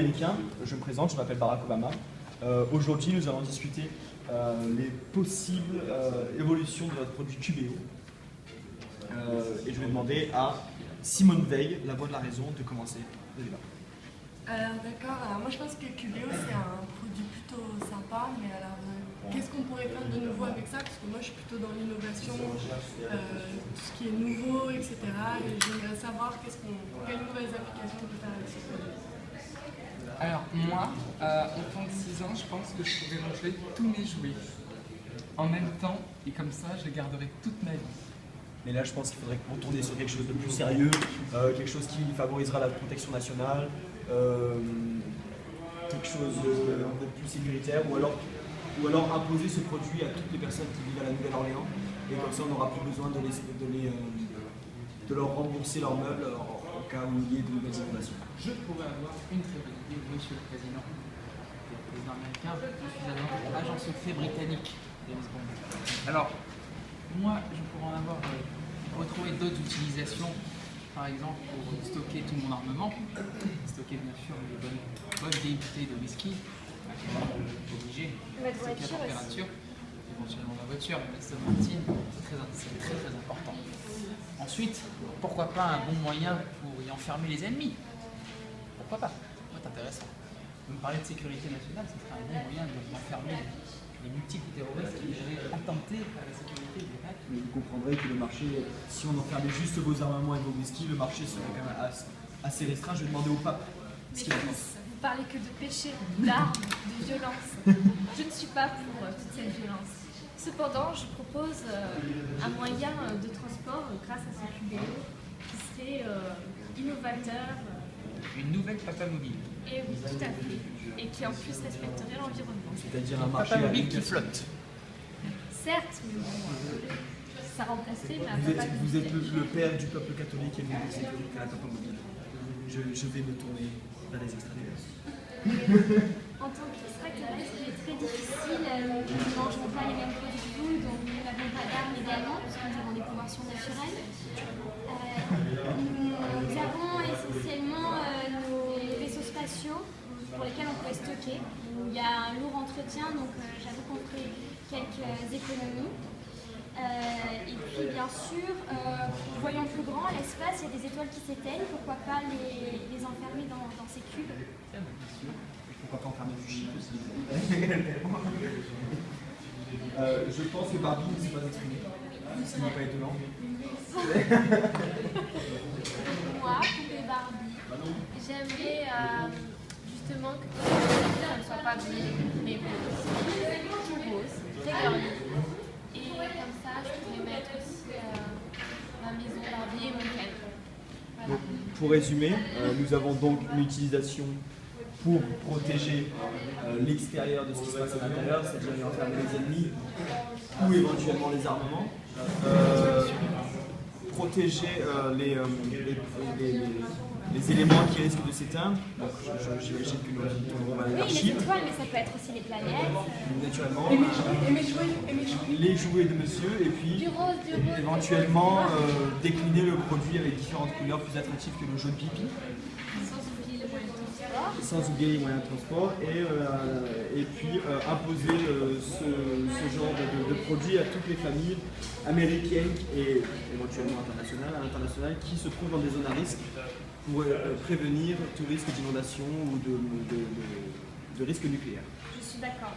américain. Je me présente, je m'appelle Barack Obama. Aujourd'hui, nous allons discuter les possibles évolutions de notre produit QBO. Et je vais demander à Simone Veil, la voix de la raison, de commencer le débat. D'accord, alors moi je pense que QBO c'est un produit plutôt sympa, mais alors qu'est-ce qu'on pourrait faire de nouveau avec ça? Parce que moi je suis plutôt dans l'innovation, tout ce qui est nouveau, etc. Et j'aimerais savoir quelles nouvelles applications on peut faire avec ce produit. Alors moi, enfant de 6 ans, je pense que je pourrais ranger tous mes jouets en même temps, et comme ça je les garderai toute ma vie. Mais là, je pense qu'il faudrait retourner sur quelque chose de plus sérieux, quelque chose qui favorisera la protection nationale, quelque chose de plus sécuritaire, ou alors imposer ce produit à toutes les personnes qui vivent à la Nouvelle-Orléans, et comme ça on n'aura plus besoin de leur rembourser leurs meubles au cas où il y ait de nouvelles inondations. Je pourrais avoir une très bonne idée, monsieur le président américain. Je suis agent secret britannique, James Bond. Alors, moi, je pourrais en avoir retrouvé d'autres utilisations, par exemple pour stocker tout mon armement, stocker bien sûr les bonnes vieilles bouteilles de whisky, obligé, stocker à température, éventuellement la voiture, la Aston Martin, c'est très très important. Ensuite, pourquoi pas un bon moyen pour y enfermer les ennemis? Pourquoi pas? C'est intéressant. Vous me parlez de sécurité nationale, ce serait un bon moyen d'enfermer les multiples terroristes qui voudraient attenter à la sécurité du Irak. Mais vous comprendrez que le marché, si on enfermait juste vos armements et vos whisky, le marché serait quand même assez restreint. Je vais demander au pape ce qu'il en pense. Vous parlez que de péché, d'armes, de violence. Je ne suis pas pour toute cette violence. Cependant, je propose un moyen de transport grâce à ce QBO qui serait innovateur. Une nouvelle papa mobile. Et oui, tout à fait. Et qui en plus respecterait l'environnement. C'est-à-dire un marché Papa mobile qui flotte. Certes, mais bon, ça remplacerait ma papa Vous êtes le père du peuple catholique et le sécurité à la papa mobile. Je vais me tourner vers les extraterrestres. En tant qu'extraterrestre, il est très difficile. Nous ne mangeons pas les mêmes produits que vous, donc nous n'avons pas d'armes également, parce que nous avons des conventions naturelles. Nous avons essentiellement nos vaisseaux spatiaux pour lesquels on pourrait stocker. Il y a un lourd entretien, donc j'avoue qu'on ferait quelques économies. Et puis bien sûr, voyons plus grand, l'espace, il y a des étoiles qui s'éteignent, pourquoi pas les enfermer dans ces cubes? Pourquoi pas enfermer du chip aussi? Je pense que Barbie ne s'est pas exprimée, ce qui n'est pas étonnant. Moi, poupée Barbie, j'aimerais justement que ton ne soit pas bleu, mais rose, très girly. Et comme ça, je pourrais mettre aussi ma maison Barbie et mon Ken. Voilà. Donc, pour résumer, nous avons donc une utilisation pour protéger l'extérieur de ce qui se passe à l'intérieur, c'est-à-dire enfermer les ennemis ou éventuellement les armements, protéger les éléments qui risquent de s'éteindre. Donc j'imagine que nous tournerons vers Oui, les l'archive. étoiles, mais ça peut être aussi les planètes. Naturellement, Et mes jouets. les jouets de monsieur, et puis Du rose, éventuellement décliner le produit avec différentes couleurs plus attractives que le jaune pipi. Sans oublier les moyens de transport, et puis imposer ce genre de produit à toutes les familles américaines et éventuellement internationales qui se trouvent dans des zones à risque pour prévenir tout risque d'inondation ou de risque nucléaire. Je suis d'accord.